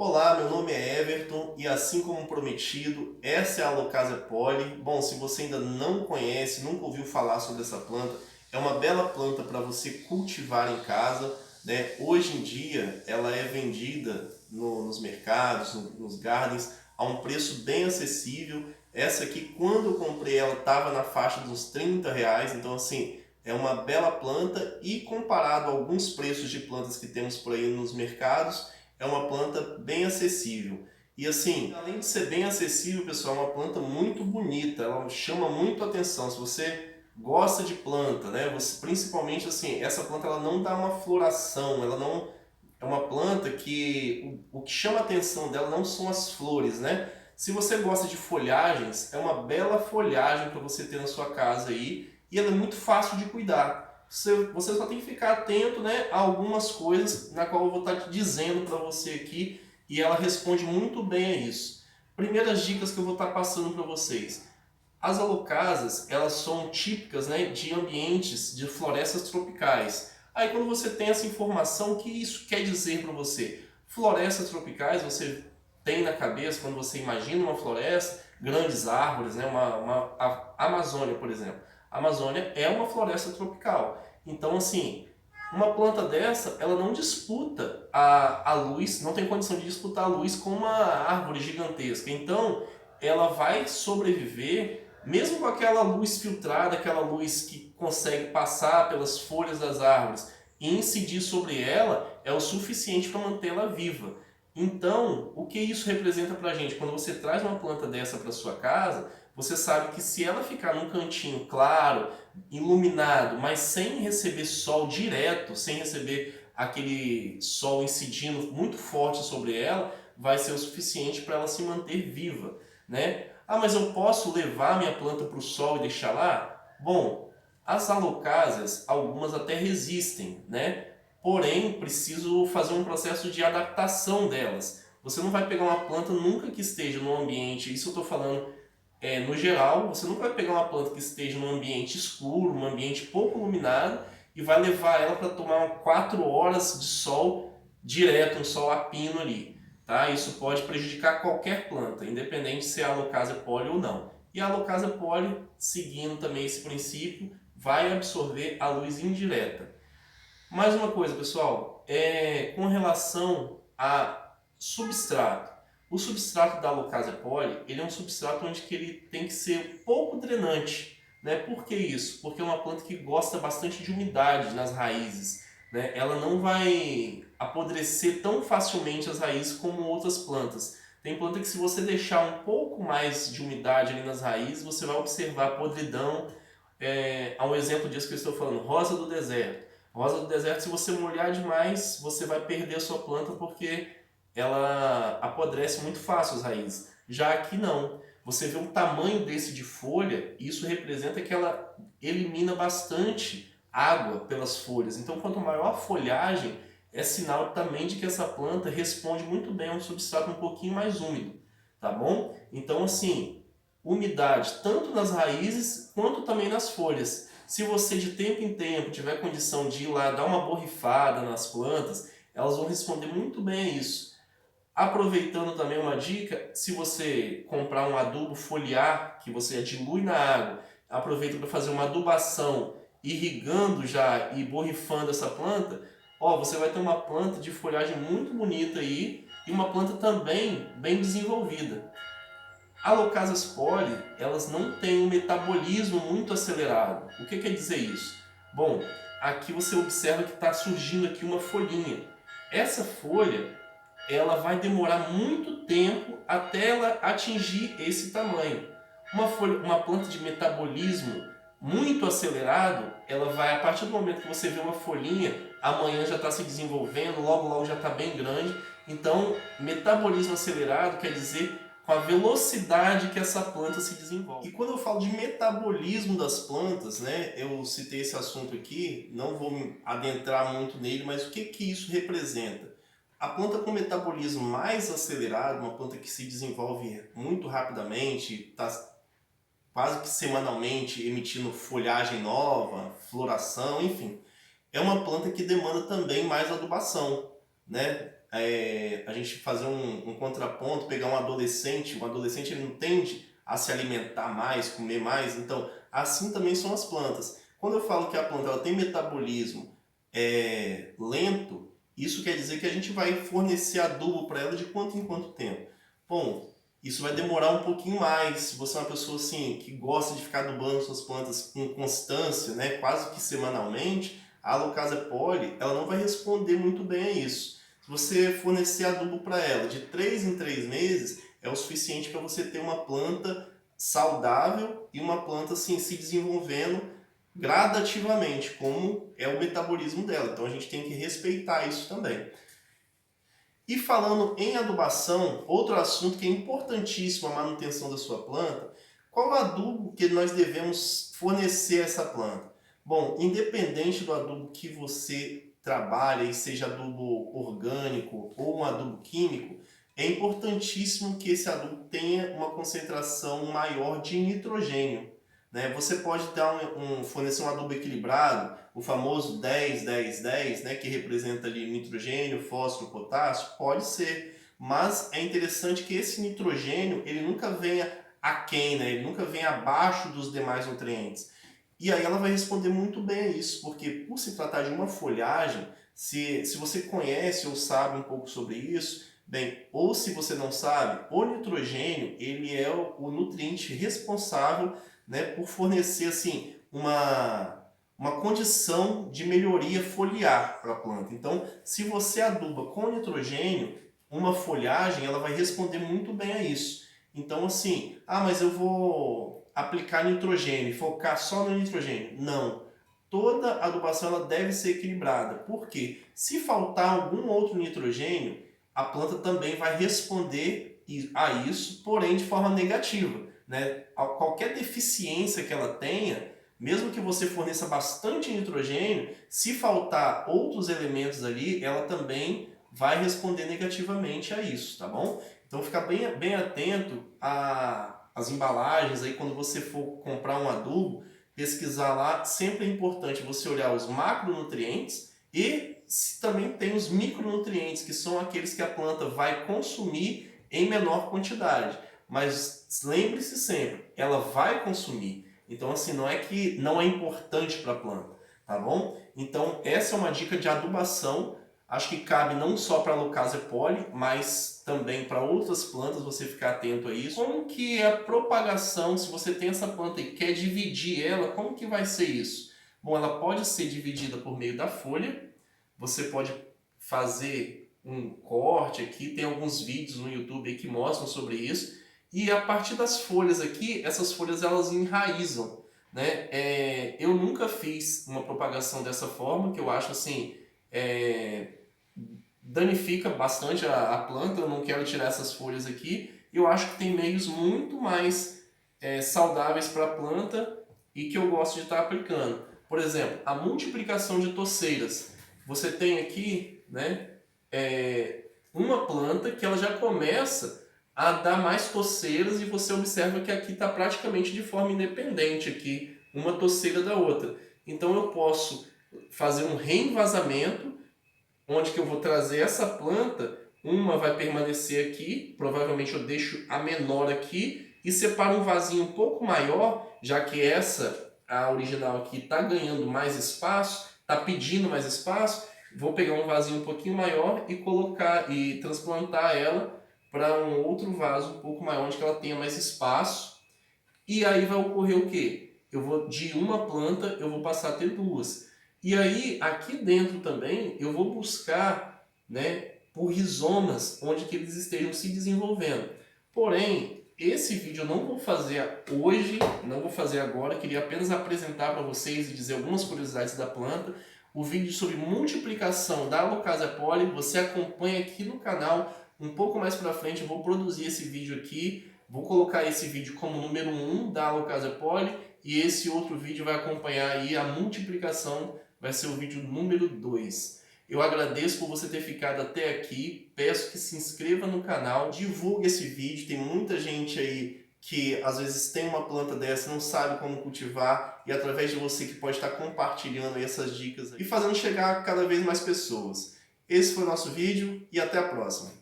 Olá, meu nome é Everton e assim como prometido, essa é a Alocasia Poli. Bom, se você ainda não conhece, nunca ouviu falar sobre essa planta, é uma bela planta para você cultivar em casa, né? Hoje em dia ela é vendida nos mercados, nos gardens, a um preço bem acessível. Essa aqui, quando eu comprei ela, estava na faixa dos R$ 30, então assim, é uma bela planta e comparado a alguns preços de plantas que temos por aí nos mercados, é uma planta bem acessível. E assim, além de ser bem acessível, pessoal, é uma planta muito bonita, ela chama muito a atenção. Se você gosta de planta, né? Você, principalmente assim, essa planta ela não dá uma floração, ela não é uma planta que o que chama a atenção dela não são as flores, né? Se você gosta de folhagens, é uma bela folhagem para você ter na sua casa aí e ela é muito fácil de cuidar. Você só tem que ficar atento, né, a algumas coisas na qual eu vou estar te dizendo para você aqui e ela responde muito bem a isso. Primeiras dicas que eu vou estar passando para vocês. As alocasias, elas são típicas, né, de ambientes de florestas tropicais. Aí quando você tem essa informação, o que isso quer dizer para você? Florestas tropicais, você tem na cabeça, quando você imagina uma floresta, grandes árvores, né, a Amazônia, por exemplo. A Amazônia é uma floresta tropical. Então, assim, uma planta dessa, ela não disputa a luz, não tem condição de disputar a luz com uma árvore gigantesca. Então, ela vai sobreviver mesmo com aquela luz filtrada, aquela luz que consegue passar pelas folhas das árvores e incidir sobre ela, é o suficiente para mantê-la viva. Então, o que isso representa para a gente? Quando você traz uma planta dessa para sua casa, você sabe que se ela ficar num cantinho claro, iluminado, mas sem receber sol direto, sem receber aquele sol incidindo muito forte sobre ela, vai ser o suficiente para ela se manter viva, né? Ah, mas eu posso levar minha planta para o sol e deixar lá? Bom, as alocásias, algumas até resistem, né? Porém, preciso fazer um processo de adaptação delas. Você não vai pegar uma planta nunca que esteja no ambiente, isso eu estou falando no geral, você nunca vai pegar uma planta que esteja num ambiente escuro, num ambiente pouco iluminado, e vai levar ela para tomar 4 horas de sol direto, um sol a pino ali. Tá? Isso pode prejudicar qualquer planta, independente se é a Alocasia poli ou não. E a Alocasia poli, seguindo também esse princípio, vai absorver a luz indireta. Mais uma coisa, pessoal, com relação a substrato. O substrato da Alocasia poli, ele é um substrato onde que ele tem que ser pouco drenante. Né? Por que isso? Porque é uma planta que gosta bastante de umidade nas raízes. Né? Ela não vai apodrecer tão facilmente as raízes como outras plantas. Tem planta que se você deixar um pouco mais de umidade ali nas raízes, você vai observar podridão. Há um exemplo disso que eu estou falando, rosa do deserto. Rosa do deserto, se você molhar demais, você vai perder a sua planta porque ela apodrece muito fácil as raízes. Já aqui não. Você vê o tamanho desse de folha, isso representa que ela elimina bastante água pelas folhas. Então, quanto maior a folhagem, é sinal também de que essa planta responde muito bem a um substrato um pouquinho mais úmido, tá bom? Então, assim, umidade tanto nas raízes quanto também nas folhas. Se você de tempo em tempo tiver condição de ir lá dar uma borrifada nas plantas, elas vão responder muito bem a isso. Aproveitando também uma dica, se você comprar um adubo foliar, que você dilui na água, aproveita para fazer uma adubação, irrigando já e borrifando essa planta, você vai ter uma planta de folhagem muito bonita aí e uma planta também bem desenvolvida. Alocasias poli, elas não têm um metabolismo muito acelerado. O que quer dizer isso? Bom, aqui você observa que está surgindo aqui uma folhinha. Essa folha, ela vai demorar muito tempo até ela atingir esse tamanho. Uma planta de metabolismo muito acelerado, ela vai, a partir do momento que você vê uma folhinha, amanhã já está se desenvolvendo, logo logo já está bem grande. Então, metabolismo acelerado quer dizer com a velocidade que essa planta se desenvolve. E quando eu falo de metabolismo das plantas, né, eu citei esse assunto aqui, não vou me adentrar muito nele, mas o que isso representa? A planta com metabolismo mais acelerado, uma planta que se desenvolve muito rapidamente, está quase que semanalmente emitindo folhagem nova, floração, enfim. É uma planta que demanda também mais adubação, né? a gente fazer um contraponto, pegar um adolescente ele não tende a se alimentar mais, comer mais, então assim também são as plantas. Quando eu falo que a planta ela tem metabolismo lento, isso quer dizer que a gente vai fornecer adubo para ela de quanto em quanto tempo? Bom, isso vai demorar um pouquinho mais. Se você é uma pessoa assim que gosta de ficar adubando suas plantas com constância, né, quase que semanalmente, a Alocasia poli ela não vai responder muito bem a isso. Se você fornecer adubo para ela de 3 em 3 meses, é o suficiente para você ter uma planta saudável e uma planta assim se desenvolvendo gradativamente, como é o metabolismo dela. Então a gente tem que respeitar isso também. E falando em adubação, outro assunto que é importantíssimo a manutenção da sua planta, qual o adubo que nós devemos fornecer a essa planta? Bom, independente do adubo que você trabalha, seja adubo orgânico ou um adubo químico, é importantíssimo que esse adubo tenha uma concentração maior de nitrogênio. Né? Você pode dar fornecer um adubo equilibrado, o famoso 10-10-10, né? Que representa ali nitrogênio, fósforo, potássio, pode ser. Mas é interessante que esse nitrogênio ele nunca venha aquém, né? Ele nunca venha abaixo dos demais nutrientes. E aí ela vai responder muito bem a isso, porque por se tratar de uma folhagem, se você conhece ou sabe um pouco sobre isso, bem, ou se você não sabe, o nitrogênio ele é o nutriente responsável, né, por fornecer assim uma condição de melhoria foliar para a planta. Então, se você aduba com nitrogênio, uma folhagem ela vai responder muito bem a isso. Então, assim, mas eu vou aplicar nitrogênio e focar só no nitrogênio. Não. Toda adubação ela deve ser equilibrada. Por quê? Se faltar algum outro nitrogênio, a planta também vai responder a isso, porém de forma negativa. Né? Qualquer deficiência que ela tenha, mesmo que você forneça bastante nitrogênio, se faltar outros elementos ali, ela também vai responder negativamente a isso, tá bom? Então fica bem atento às embalagens aí quando você for comprar um adubo, pesquisar lá, sempre é importante você olhar os macronutrientes e se também tem os micronutrientes, que são aqueles que a planta vai consumir em menor quantidade. Mas lembre-se sempre, ela vai consumir. Então, assim, não é que não é importante para a planta, tá bom? Então, essa é uma dica de adubação. Acho que cabe não só para a Alocasia poli, mas também para outras plantas, você ficar atento a isso. Como que é a propagação, se você tem essa planta e quer dividir ela, como que vai ser isso? Bom, ela pode ser dividida por meio da folha. Você pode fazer um corte aqui, tem alguns vídeos no YouTube aí que mostram sobre isso. E a partir das folhas aqui, essas folhas elas enraizam, né? Eu nunca fiz uma propagação dessa forma, que eu acho assim, danifica bastante a planta, eu não quero tirar essas folhas aqui. Eu acho que tem meios muito mais saudáveis para a planta e que eu gosto de estar aplicando. Por exemplo, a multiplicação de toceiras. Você tem aqui, né, uma planta que ela já começa a dar mais toceiras e você observa que aqui está praticamente de forma independente aqui, uma toceira da outra. Então eu posso fazer um reenvasamento, onde que eu vou trazer essa planta, uma vai permanecer aqui, provavelmente eu deixo a menor aqui e separo um vasinho um pouco maior, já que essa, a original aqui, está ganhando mais espaço, está pedindo mais espaço, vou pegar um vasinho um pouquinho maior e colocar e transplantar ela para um outro vaso um pouco maior, onde ela tenha mais espaço. E aí vai ocorrer o quê? De uma planta eu vou passar a ter duas. E aí, aqui dentro também, eu vou buscar, né, por rizomas, onde que eles estejam se desenvolvendo. Porém, esse vídeo eu não vou fazer hoje, não vou fazer agora, queria apenas apresentar para vocês e dizer algumas curiosidades da planta. O vídeo sobre multiplicação da Alocasia poli, você acompanha aqui no canal. Um pouco mais para frente eu vou produzir esse vídeo aqui, vou colocar esse vídeo como número 1 da Alocasia poli e esse outro vídeo vai acompanhar aí a multiplicação, vai ser o vídeo número 2. Eu agradeço por você ter ficado até aqui, peço que se inscreva no canal, divulgue esse vídeo, tem muita gente aí que às vezes tem uma planta dessa, não sabe como cultivar e através de você que pode estar compartilhando aí essas dicas aí, e fazendo chegar a cada vez mais pessoas. Esse foi o nosso vídeo e até a próxima.